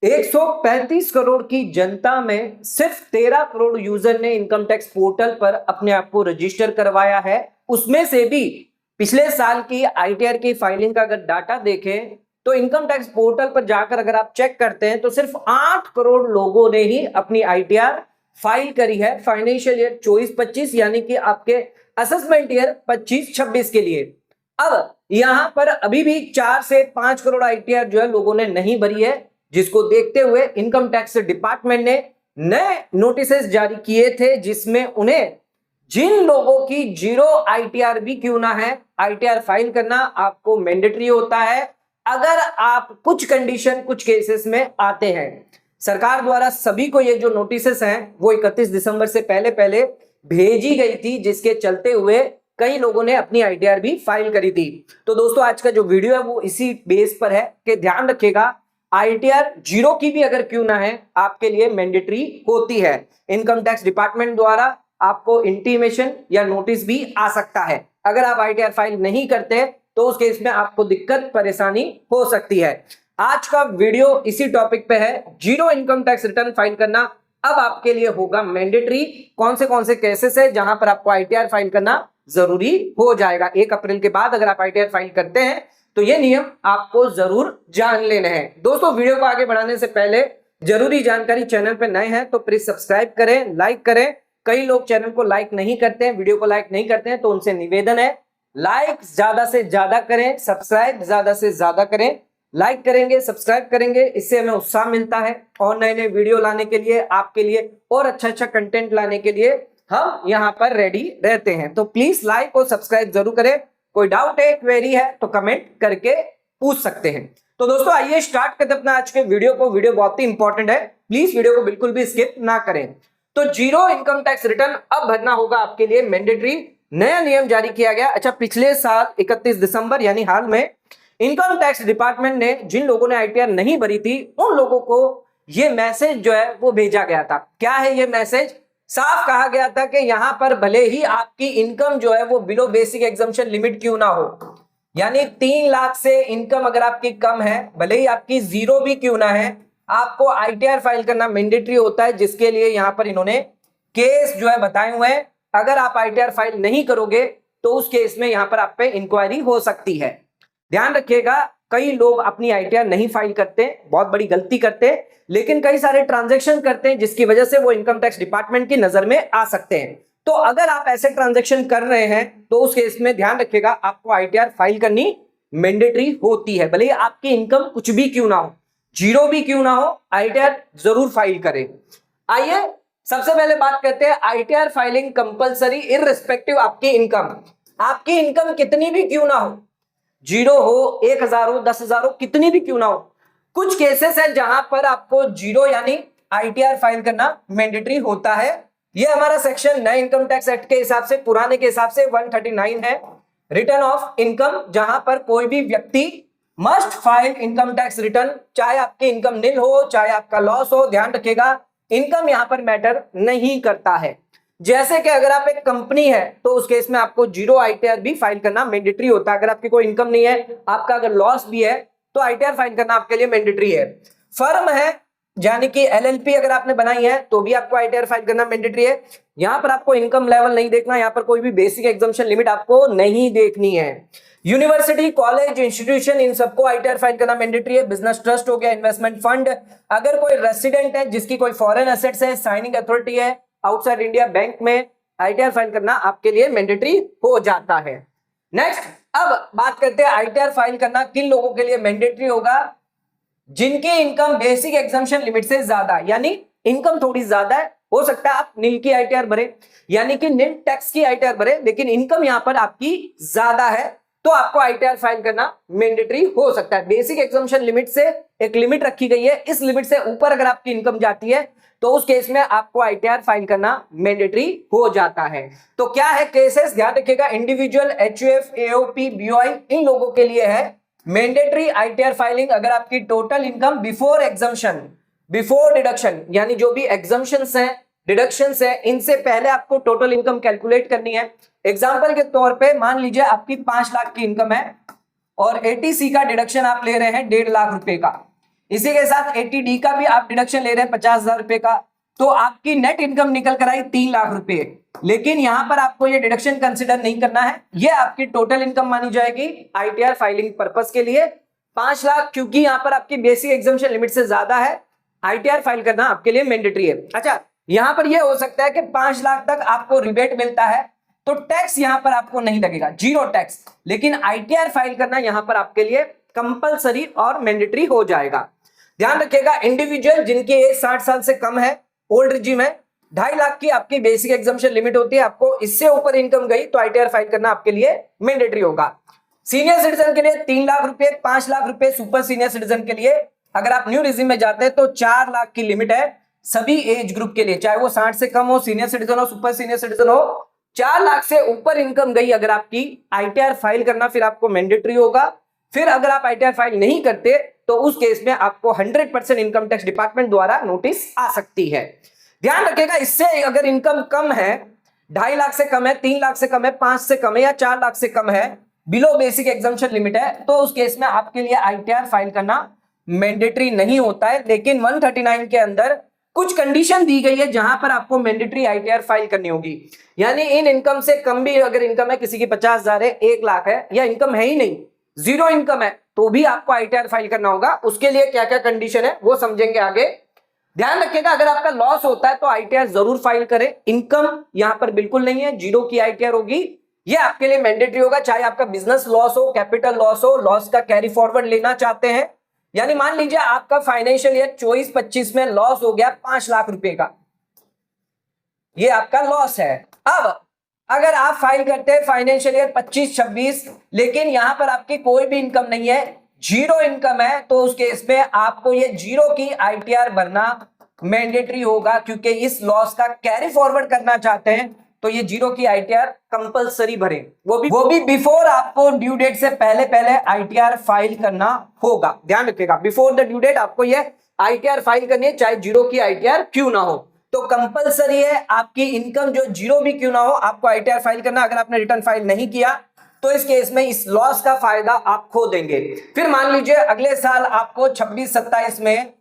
135 करोड़ की जनता में सिर्फ 13 करोड़ यूजर ने इनकम टैक्स पोर्टल पर अपने आप को रजिस्टर करवाया है। उसमें से भी पिछले साल की आईटीआर की फाइलिंग का अगर डाटा देखें तो इनकम टैक्स पोर्टल पर जाकर अगर आप चेक करते हैं तो सिर्फ 8 करोड़ लोगों ने ही अपनी आईटीआर फाइल करी है फाइनेंशियल ईयर 24-25 यानी कि आपके असेसमेंट ईयर 25-26 के लिए। अब यहां पर अभी भी 4 से 5 करोड़ आईटीआर जो है लोगों ने नहीं भरी है, जिसको देखते हुए इनकम टैक्स डिपार्टमेंट ने नए नोटिसेस जारी किए थे जिसमें उन्हें जिन लोगों की जीरो आईटीआर भी क्यों ना है, आईटीआर फाइल करना आपको मैंडेटरी होता है अगर आप कुछ कंडीशन कुछ केसेस में आते हैं। सरकार द्वारा सभी को ये जो नोटिसेस हैं वो 31 दिसंबर से पहले पहले भेजी गई थी, जिसके चलते हुए कई लोगों ने अपनी आईटीआर भी फाइल करी थी। तो दोस्तों आज का जो वीडियो है वो इसी बेस पर है कि ध्यान रखिएगा आईटीआर जीरो की भी अगर क्यों ना है आपके लिए मैंडेटरी होती है। इनकम टैक्स डिपार्टमेंट द्वारा आपको इंटीमेशन या नोटिस भी आ सकता है। अगर आप आईटीआर फाइल नहीं करते तो उस केस में आपको दिक्कत परेशानी हो सकती है। आज का वीडियो इसी टॉपिक पे है, zero income tax return file करना अब आपके लिए होगा मैंडेटरी। कौन से केसेस है जहां पर आपको आईटीआर फाइल करना जरूरी हो जाएगा। 1 अप्रैल के बाद अगर आप आईटीआर फाइल करते हैं तो ये नियम आपको जरूर जान लेने हैं। दोस्तों वीडियो को आगे बढ़ाने से पहले जरूरी जानकारी, चैनल पे नए हैं तो प्लीज सब्सक्राइब करें, लाइक करें। कई लोग चैनल को लाइक नहीं करते हैं, वीडियो को लाइक नहीं करते हैं, तो उनसे निवेदन है लाइक ज्यादा से ज्यादा करें, सब्सक्राइब ज्यादा से ज्यादा करें। लाइक करेंगे, सब्सक्राइब करेंगे, इससे हमें उत्साह मिलता है और नए नए वीडियो लाने के लिए, आपके लिए और अच्छा कंटेंट लाने के लिए हम यहाँ पर रेडी रहते हैं। तो प्लीज लाइक और सब्सक्राइब जरूर करें। कोई डाउट है, क्वेरी है तो कमेंट करके पूछ सकते हैं। तो दोस्तों आइए स्टार्ट करते अपना आज के वीडियो को। वीडियो बहुत ही इंपॉर्टेंट है, प्लीज वीडियो को बिल्कुल भी स्किप ना करें। तो जीरो इनकम टैक्स रिटर्न अब भरना होगा आपके लिए मैंडेटरी। नया नियम जारी किया गया। अच्छा, पिछले साल 31 दिसंबर यानी हाल में इनकम टैक्स डिपार्टमेंट ने जिन लोगों ने आईटीआर नहीं भरी थी उन लोगों को यह मैसेज जो है वो भेजा गया था। क्या है ये मैसेज? साफ कहा गया था कि यहां पर भले ही आपकी इनकम जो है वो बिलो बेसिक एग्जम्पशन लिमिट क्यों ना हो, यानी 3 लाख से इनकम अगर आपकी कम है, भले ही आपकी जीरो भी क्यों ना है, आपको आईटीआर फाइल करना मैंडेटरी होता है। जिसके लिए यहां पर इन्होंने केस जो है बताए हुए हैं। अगर आप आईटीआर फाइल नहीं करोगे तो उस केस में यहां पर आप पे इंक्वायरी हो सकती है। ध्यान रखिएगा, कई लोग अपनी आईटीआर नहीं फाइल करते, बहुत बड़ी गलती करते, लेकिन कई सारे ट्रांजैक्शन करते हैं जिसकी वजह से वो इनकम टैक्स डिपार्टमेंट की नजर में आ सकते हैं। तो अगर आप ऐसे ट्रांजैक्शन कर रहे हैं तो उस केस में ध्यान रखिएगा आपको आईटीआर फाइल करनी मैंडेटरी होती है। भले ही आपकी इनकम कुछ भी क्यों ना हो, जीरो भी क्यों ना हो, आईटीआर जरूर फाइल करें। आइए सबसे पहले बात करते हैं आईटीआर फाइलिंग कंपलसरी इररिस्पेक्टिव आपकी इनकम। आपकी इनकम कितनी भी क्यों ना हो, जीरो हो, 1000 हो, 10,000 हो, कितनी भी क्यों ना हो, कुछ केसेस हैं जहां पर आपको जीरो यानी आईटीआर फाइल करना मैंडेटरी होता है। ये हमारा सेक्शन नए इनकम टैक्स एक्ट के हिसाब से, पुराने के हिसाब से 139 है, रिटर्न ऑफ इनकम, जहां पर कोई भी व्यक्ति must file income tax return, चाहे आपकी इनकम निल हो, चाहे आपका लॉस हो। ध्यान रखिएगा इनकम यहां पर मैटर नहीं करता है। जैसे कि अगर आप एक कंपनी है तो उस केस में आपको जीरो आईटीआर भी फाइल करना मैंडेटरी होता है। अगर आपकी कोई इनकम नहीं है, आपका अगर लॉस भी है तो आईटीआर फाइल करना आपके लिए मैंडेटरी है। फर्म है यानी कि एलएलपी अगर आपने बनाई है तो भी आपको आईटीआर फाइल करना मैंडेटरी है। यहां पर आपको इनकम लेवल नहीं देखना, यहां पर कोई भी बेसिक एग्जम्पशन लिमिट आपको नहीं देखनी है। यूनिवर्सिटी, कॉलेज, इंस्टीट्यूशन, इन सबको आईटीआर फाइल करना मैंडेटरी है। बिजनेस ट्रस्ट हो गया, इन्वेस्टमेंट फंड, अगर कोई रेसिडेंट है जिसकी कोई फॉरेन एसेट्स है, साइनिंग अथॉरिटी है आउटसाइड इंडिया, बैंक में आईटीआर फाइल करना आपके लिए मैंडेटरी हो जाता है। नेक्स्ट, अब बात करते हैं आईटीआर फाइल करना किन लोगों के लिए मैंडेटरी होगा। जिनकी इनकम बेसिक एग्जम्पशन लिमिट से ज्यादा, यानी इनकम थोड़ी ज्यादा है, हो सकता है आप निल की आईटीआर भरे, यानी कि निल टैक्स की आईटीआर भरे, लेकिन इनकम यहां पर आपकी ज्यादा है तो आपको आईटीआर फाइल करना मैंडेटरी हो सकता है। बेसिक एग्जम्पशन लिमिट से एक लिमिट रखी गई है, इस लिमिट से ऊपर अगर आपकी इनकम जाती है तो उस केस में आपको आईटीआर फाइल करना मैंडेटरी हो जाता है। तो क्या है केसेस, ध्यान रखिएगा, इंडिविजुअल, एचयूएफ, एओपी, बीओआई, इन लोगों के लिए है मैंडेटरी आईटीआर फाइलिंग। अगर आपकी total income before exemption, before deduction, यानी जो भी एग्जम्पशंस हैं, डिडक्शंस हैं, इनसे पहले आपको टोटल इनकम कैलकुलेट करनी है। एग्जांपल के तौर पे मान लीजिए आपकी 5 लाख की इनकम है और एटीसी का डिडक्शन आप ले रहे हैं 1.5 लाख रुपए का, इसी के साथ 80D का भी आप डिडक्शन ले रहे हैं 50,000 रुपए का, तो आपकी नेट इनकम निकल कर आई 3 लाख रुपए। लेकिन यहां पर आपको ये डिडक्शन कंसिडर नहीं करना है, ये आपकी टोटल इनकम मानी जाएगी आईटीआर फाइलिंग पर्पस के लिए। 5 लाख क्योंकि यहां पर आपकी बेसिक एग्जम्पशन लिमिट से ज्यादा है, आईटीआर फाइल करना आपके लिए मैंडेटरी है। अच्छा, यहां पर यह हो सकता है कि 5 लाख तक आपको रिबेट मिलता है तो टैक्स यहां पर आपको नहीं लगेगा, जीरो टैक्स, लेकिन आईटीआर फाइल करना यहां पर आपके लिए कंपलसरी और मैंडेटरी हो जाएगा। ध्यान रखिएगा, इंडिविजुअल जिनकी एज 60 साल से कम है, ओल्ड रिजीम है, 2.5 लाख की आपकी बेसिक एग्जम्पशन लिमिट होती है, आपको इससे ऊपर इनकम गई तो आईटीआर फाइल करना आपके लिए मैंडेटरी होगा। सीनियर सिटीजन के लिए 3 लाख रुपए, 5 लाख रुपए सुपर सीनियर सिटीजन के लिए। अगर आप न्यू रिजीम में जाते हैं तो 4 लाख की लिमिट है सभी एज ग्रुप के लिए, चाहे वो 60 से कम हो, सीनियर सिटीजन हो, सुपर सीनियर सिटीजन हो। 4 लाख से ऊपर इनकम गई अगर आपकी, आईटीआर फाइल करना फिर आपको मैंडेटरी होगा। फिर अगर आप आईटीआर फाइल नहीं करते तो उस केस में आपको 100% इनकम टैक्स डिपार्टमेंट द्वारा नोटिस आ सकती है। ध्यान रखिएगा, इससे अगर इनकम कम है, 2.5 लाख से कम है, 3 लाख से कम है, 5 से कम है या 4 लाख से कम है, बिलो बेसिक एग्जम्पशन लिमिट है, तो उस केस में आपके लिए आईटीआर फाइल करना मैंडेटरी नहीं होता है। लेकिन 139 के अंदर कुछ कंडीशन दी गई है जहां पर आपको मैंडेटरी आईटीआर फाइल करनी होगी। यानी इन इनकम से कम भी अगर इनकम है, किसी की 50,000 है, 1 लाख है, या इनकम है ही नहीं, जीरो इनकम है, तो भी आपको आईटीआर फाइल करना होगा। उसके लिए क्या क्या कंडीशन है वो समझेंगे आगे। ध्यान रखिएगा, अगर आपका लॉस होता है तो आईटीआर जरूर फाइल करें। इनकम यहां पर बिल्कुल नहीं है, जीरो की आईटीआर होगी, ये आपके लिए मैंडेटरी होगा। चाहे आपका बिजनेस लॉस हो, कैपिटल लॉस हो, लॉस का कैरी फॉरवर्ड लेना चाहते हैं, यानी मान लीजिए आपका फाइनेंशियल ईयर 24-25 में लॉस हो गया 5 लाख रुपए का, ये आपका लॉस है। अब अगर आप फाइल करते हैं फाइनेंशियल ईयर 25-26, लेकिन यहां पर आपकी कोई भी इनकम नहीं है, जीरो इनकम है, तो उस केस में आपको ये जीरो की आईटीआर भरना मैंडेटरी होगा, क्योंकि इस लॉस का कैरी फॉरवर्ड करना चाहते हैं तो ये जीरो की आईटीआर कंपलसरी भरें, वो भी बिफोर आपको ड्यू डेट से पहले पहले आईटीआर फाइल करना होगा। ध्यान रखिएगा, बिफोर द ड्यू डेट आपको ये आईटीआर फाइल करनी है, चाहे जीरो की आईटीआर क्यों ना हो। तो कंपलसरी है, आपकी इनकम जो जीरो भी क्यों ना हो आपको आईटीआर फाइल करना। अगर आपने रिटर्न फाइल नहीं किया तो इस केस में इस लॉस का फायदा आप खो देंगे। फिर मान लीजिए अगले साल आपको 26-27 में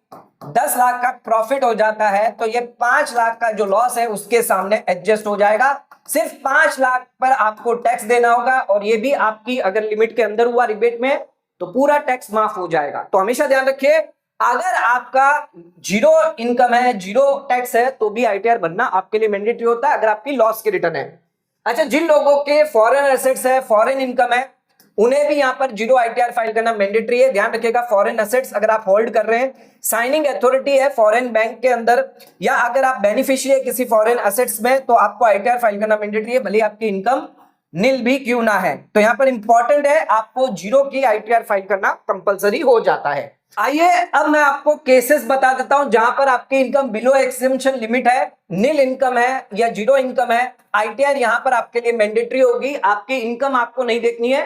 10 लाख का प्रॉफिट हो जाता है, तो ये 5 लाख का जो लॉस है उसके सामने एडजस्ट हो जाएगा। सिर्फ 5 लाख पर आपको टैक्स देना होगा, और ये भी आपकी अगर लिमिट के अंदर हुआ रिबेट में तो पूरा टैक्स माफ हो जाएगा। तो हमेशा ध्यान रखिए, अगर आपका जीरो इनकम है, जीरो टैक्स है, तो भी आईटीआर भरना आपके लिए मैंडेटरी होता है अगर आपकी लॉस की रिटर्न है। अच्छा, जिन लोगों के फॉरेन एसेट्स है, फॉरेन इनकम है, उन्हें भी यहां पर जीरो आईटीआर फाइल करना मैंडेटरी है। ध्यान रखिएगा, फॉरेन एसेट्स अगर आप होल्ड कर रहे हैं, साइनिंग अथॉरिटी है फॉरेन बैंक के अंदर, या अगर आप बेनिफिशियरी है किसी फॉरेन एसेट्स में, तो आपको आईटीआर फाइल करना मैंडेटरी है, भले आपकी इनकम नील भी क्यों ना है। तो यहां पर इंपॉर्टेंट है, आपको जीरो की आईटीआर फाइल करना कंपलसरी हो जाता है। आइए अब मैं आपको केसेस बता देता हूं जहां पर आपकी इनकम बिलो एग्जम्पशन लिमिट है, नील इनकम है या जीरो इनकम है, आईटीआर यहां पर आपके लिए मैंडेटरी होगी। आपकी इनकम आपको नहीं देखनी है,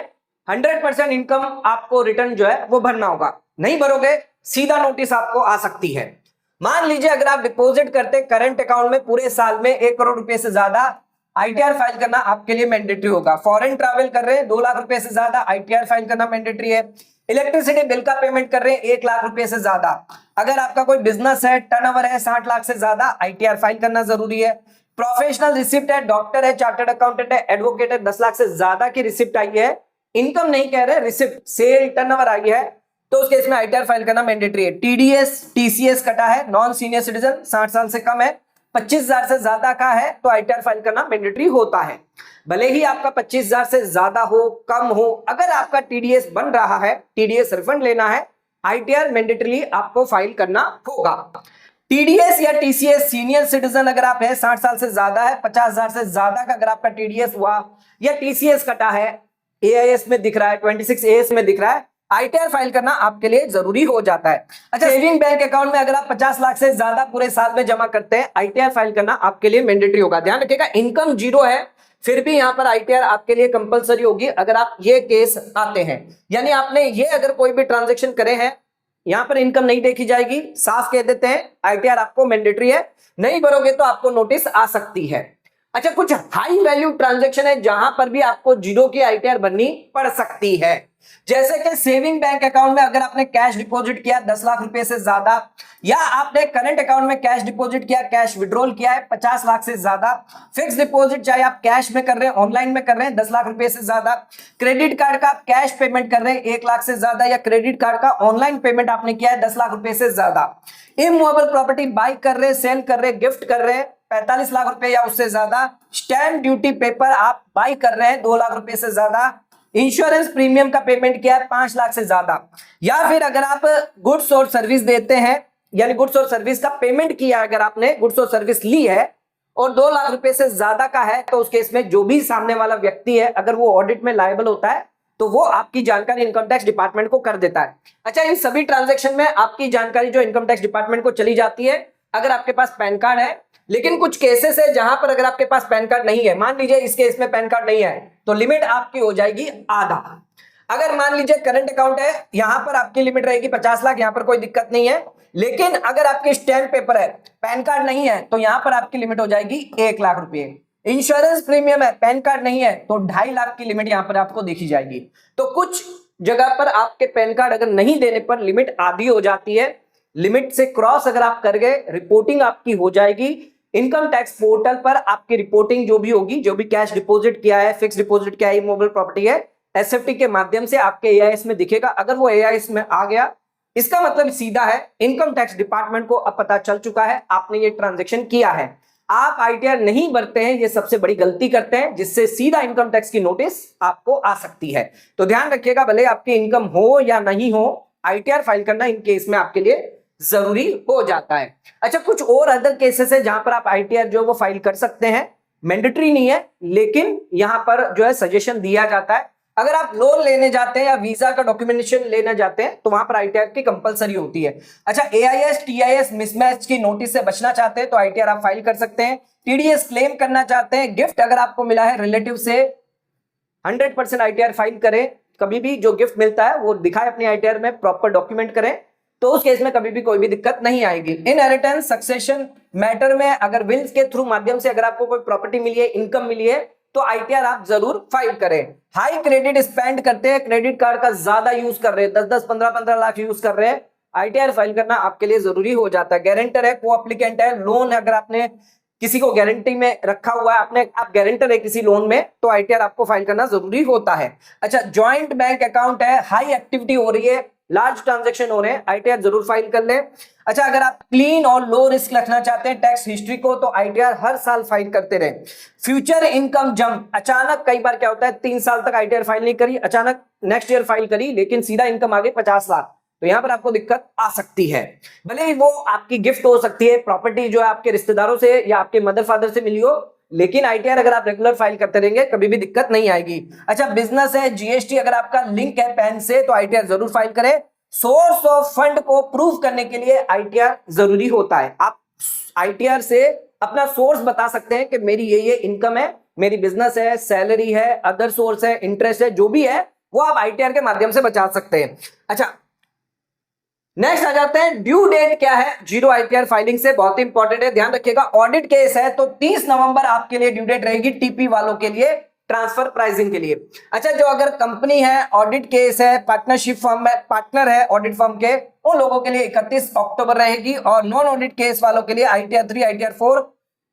100% इनकम आपको रिटर्न जो है वो भरना होगा। नहीं भरोगे सीधा नोटिस आपको आ सकती है। मान लीजिए अगर आप डिपॉजिट करते करंट अकाउंट में पूरे साल में 1 करोड़ रुपए से ज्यादा, आईटीआर फाइल करना आपके लिए मैंडेटरी होगा। फॉरेन ट्रैवल कर रहे हैं 2 लाख रुपए से ज्यादा, आईटीआर फाइल करना मैंडेटरी है। इलेक्ट्रिसिटी बिल का पेमेंट कर रहे हैं 1 लाख रुपए से ज्यादा, अगर आपका कोई बिजनेस है, टर्नओवर है 60 लाख से ज्यादा, आईटीआर फाइल करना जरूरी है। प्रोफेशनल रिसिप्ट है, डॉक्टर है, चार्टर्ड अकाउंटेंट है, एडवोकेट है, 10 लाख से ज्यादा की रिसिप्ट आई है, इनकम नहीं कह रहे, रिसिप्ट सेल टर्नओवर आई है, तो उस केस में आईटीआर फाइल करना मैंडेटरी है। टीडीएस टीसीएस कटा है, नॉन सीनियर सिटीजन 60 साल से कम है, 25,000 से ज्यादा का है, तो आईटीआर फाइल करना मैंडेटरी होता है। भले ही आपका 25,000 से ज्यादा हो, कम हो, अगर आपका टीडीएस बन रहा है, टीडीएस रिफंड लेना है, आईटीआर मैंडेटरी आपको फाइल करना होगा। टीडीएस या टीसीएस सीनियर सिटीजन अगर आप है, 60 साल से ज्यादा है, 50,000 से ज्यादा का अगर आपका टीडीएस हुआ या टीसीएस कटा है, एआईएस में दिख रहा है, 26AS में दिख रहा है, आईटीआर फाइल करना आपके लिए जरूरी हो जाता है। अच्छा, सेविंग बैंक अकाउंट में अगर आप 50 लाख से ज्यादा पूरे साल में जमा करते हैं, आईटीआर फाइल करना आपके लिए मैंडेटरी होगा। ध्यान रखिएगा, इनकम जीरो है फिर भी यहां पर आईटीआर आपके लिए कंपलसरी होगी अगर आप ये केस आते हैं, यानी आपने ये अगर कोई भी ट्रांजेक्शन करे हैं, यहां पर इनकम नहीं देखी जाएगी, साफ कह देते हैं आईटीआर आपको मैंडेटरी है, नहीं भरोगे तो आपको नोटिस आ सकती है। अच्छा, कुछ हाई वैल्यू ट्रांजैक्शन है जहां पर भी आपको जीरो की आईटीआर भरनी पड़ सकती है। जैसे कि सेविंग बैंक अकाउंट में अगर आपने कैश डिपॉजिट किया 10 लाख रुपए से ज्यादा, या आपने करंट अकाउंट में कैश डिपॉजिट किया, कैश विड्रॉल किया है 50 लाख से ज्यादा, फिक्स डिपॉजिट चाहे आप कैश में कर रहे हैं ऑनलाइन में कर रहे हैं 10 लाख रुपए से ज्यादा, क्रेडिट कार्ड का आप कैश पेमेंट कर रहे हैं 1 लाख से ज्यादा, या क्रेडिट कार्ड का ऑनलाइन पेमेंट आपने किया है 10 लाख रुपए से ज्यादा, इमूवेबल प्रॉपर्टी बाय कर रहे हैं, सेल कर रहे हैं, गिफ्ट कर रहे हैं 45 लाख रुपए या उससे ज्यादा, स्टैंप ड्यूटी पेपर आप बाय कर रहे हैं 2 लाख रुपए से ज्यादा, इंश्योरेंस प्रीमियम का पेमेंट किया है 5 लाख से ज्यादा, या फिर अगर आप गुड्स और सर्विस देते हैं यानी गुड्स और सर्विस का पेमेंट किया, अगर आपने गुड्स और सर्विस ली है और 2 लाख रुपए से ज्यादा का है, तो उस केस में जो भी सामने वाला व्यक्ति है अगर वो ऑडिट में लायबल होता है तो वो आपकी जानकारी इनकम टैक्स डिपार्टमेंट को कर देता है। अच्छा, इन सभी ट्रांजैक्शन में आपकी जानकारी जो इनकम टैक्स डिपार्टमेंट को चली जाती है अगर आपके पास पैन कार्ड है। लेकिन कुछ केसेस है जहां पर अगर आपके पास पैन कार्ड नहीं है, मान लीजिए इस केस में पैन कार्ड नहीं है, तो लिमिट आपकी हो जाएगी आधा। अगर मान लीजिए करंट अकाउंट है, यहां पर आपकी लिमिट रहेगी 50 लाख, यहां पर कोई दिक्कत नहीं है। लेकिन अगर आपके स्टैम्प पेपर है, पैन कार्ड नहीं है, तो यहां पर आपकी लिमिट हो जाएगी 1 लाख रुपए। इंश्योरेंस प्रीमियम है, पैन कार्ड नहीं है, तो 2.5 लाख की लिमिट यहां पर आपको देखी जाएगी। तो कुछ जगह पर आपके पैन कार्ड अगर नहीं देने पर लिमिट आधी हो जाती है। लिमिट से क्रॉस अगर आप कर गए, रिपोर्टिंग आपकी हो जाएगी इनकम टैक्स पोर्टल पर। आपकी रिपोर्टिंग जो भी होगी, जो भी कैश डिपॉजिट किया है, फिक्स डिपॉजिट किया है, इमूवेबल प्रॉपर्टी है, एसएफटी के माध्यम से आपके एआईएस में दिखेगा। अगर वो एआईएस में आ गया, इसका मतलब सीधा है इनकम टैक्स डिपार्टमेंट को अब पता चल चुका है आपने ये ट्रांजैक्शन किया है। आप आईटीआर नहीं भरते हैं, ये सबसे बड़ी गलती करते हैं, जिससे सीधा इनकम टैक्स की नोटिस आपको आ सकती है। तो ध्यान रखिएगा, भले आपकी इनकम हो या नहीं हो, आईटीआर फाइल करना इन केस में आपके लिए जरूरी हो जाता है। अच्छा, कुछ और अदर केसेस है जहां पर आप आईटीआर जो वो फाइल कर सकते हैं, मैंडेटरी नहीं है, लेकिन यहां पर जो है सजेशन दिया जाता है। अगर आप लोन लेने जाते हैं या वीजा का डॉक्यूमेंटेशन लेने जाते हैं तो वहां पर आईटीआर की कंपलसरी होती है। अच्छा, एआईएस टीआईएस मिसमैच की नोटिस से बचना चाहते हैं तो आईटीआर आप फाइल कर सकते हैं। टीडीएस क्लेम करना चाहते हैं, गिफ्ट अगर आपको मिला है रिलेटिव से, 100% आईटीआर फाइल करें। कभी भी जो गिफ्ट मिलता है वो दिखाए अपनी आईटीआर में, प्रॉपर डॉक्यूमेंट करें, तो उस केस में कभी भी कोई भी दिक्कत नहीं आएगी। इनहेरिटेंस सक्सेशन मैटर में अगर विल्स के थ्रू माध्यम से अगर आपको कोई प्रॉपर्टी मिली है, इनकम मिली है, तो आईटीआर आप जरूर फाइल करें। हाई क्रेडिट स्पेंड करते हैं, क्रेडिट कार्ड का ज्यादा यूज कर रहे हैं, 10-10, 15-15 लाख यूज कर रहे हैं, आईटीआर फाइल करना आपके लिए जरूरी हो जाता है। गारंटर है, को एप्लीकेंट है, लोन अगर आपने किसी को गारंटी में रखा हुआ है, आप गारंटर है किसी लोन में, तो आईटीआर आपको फाइल करना जरूरी होता है। अच्छा, ज्वाइंट बैंक अकाउंट है, हाई एक्टिविटी हो रही है, लार्ज ट्रांजैक्शन हो रहे हैं, आईटीआर जरूर फाइल कर लें। अच्छा, अगर आप क्लीन और लो रिस्क रखना चाहते हैं टैक्स हिस्ट्री को, तो आईटीआर हर साल फाइल करते रहे। फ्यूचर इनकम जंप, अचानक कई बार क्या होता है 3 साल तक आईटीआर फाइल नहीं करी, अचानक नेक्स्ट ईयर फाइल करी, लेकिन सीधा इनकम आ गई 50 लाख, तो यहां पर आपको दिक्कत आ सकती है। भले ही वो आपकी गिफ्ट हो सकती है, प्रॉपर्टी जो है आपके रिश्तेदारों से या आपके मदर फादर से मिली हो, लेकिन आईटीआर अगर आप रेगुलर फाइल करते रहेंगे कभी भी दिक्कत नहीं आएगी। अच्छा, बिजनेस है, जीएसटी अगर आपका लिंक है पैन से, तो आईटीआर जरूर फाइल करें। सोर्स ऑफ फंड को प्रूव करने के लिए आईटीआर जरूरी होता है। आप आईटीआर से अपना सोर्स बता सकते हैं कि मेरी ये इनकम है, मेरी बिजनेस है, सैलरी है, अदर सोर्स है, इंटरेस्ट है, जो भी है वो आप आईटीआर के माध्यम से बता सकते हैं। अच्छा, नेक्स्ट आ जाते हैं, ड्यू डेट क्या है जीरो आईटीआर फाइलिंग से, बहुत इंपॉर्टेंट है, ध्यान रखिएगा। ऑडिट केस है तो 30 नवंबर आपके लिए ड्यू डेट रहेगी, टीपी वालों के लिए, ट्रांसफर प्राइसिंग के लिए। अच्छा, जो अगर कंपनी है, ऑडिट केस है, पार्टनरशिप फर्म में पार्टनर है ऑडिट फर्म के, उन लोगों के लिए 31 अक्टूबर रहेगी, और नॉन ऑडिट केस वालों के लिए आईटीआर 3, आईटीआर 4।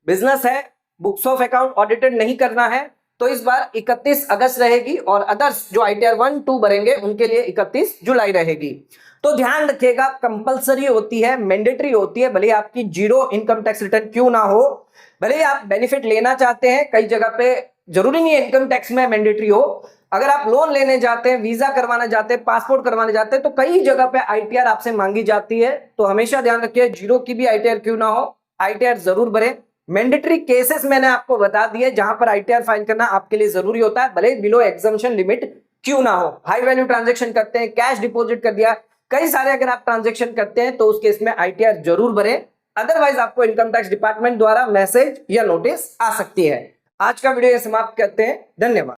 बिजनेस है, बुक्स ऑफ अकाउंट ऑडिटेड नहीं करना है, तो इस बार 31 अगस्त रहेगी, और अदर्स जो आईटीआर 1, 2 भरेंगे उनके लिए 31 जुलाई रहेगी। तो ध्यान रखिएगा, कंपलसरी होती है, मैंडेटरी होती है, भले आपकी जीरो इनकम टैक्स रिटर्न क्यों ना हो, भले आप बेनिफिट लेना चाहते हैं, कई जगह पे जरूरी नहीं है इनकम टैक्स में मैंडेटरी हो। अगर आप लोन लेने जाते हैं, वीजा करवाने जाते हैं, पासपोर्ट करवाने जाते हैं, तो कई जगह पे आईटीआर आपसे मांगी जाती है, तो हमेशा ध्यान रखिए जीरो की भी आईटीआर क्यों ना हो, आईटीआर जरूर भरें। मैंडेटरी केसेस मैंने आपको बता दिए जहां पर आईटीआर फाइल करना आपके लिए जरूरी होता है, भले बिलो एग्जम्पशन लिमिट क्यों ना हो। हाई वैल्यू ट्रांजेक्शन करते हैं, कैश डिपॉजिट कर दिया, कई सारे अगर आप ट्रांजेक्शन करते हैं तो उस केस में आईटीआर जरूर भरें, अदरवाइज आपको इनकम टैक्स डिपार्टमेंट द्वारा मैसेज या नोटिस आ सकती है। आज का वीडियो समाप्त करते हैं, धन्यवाद।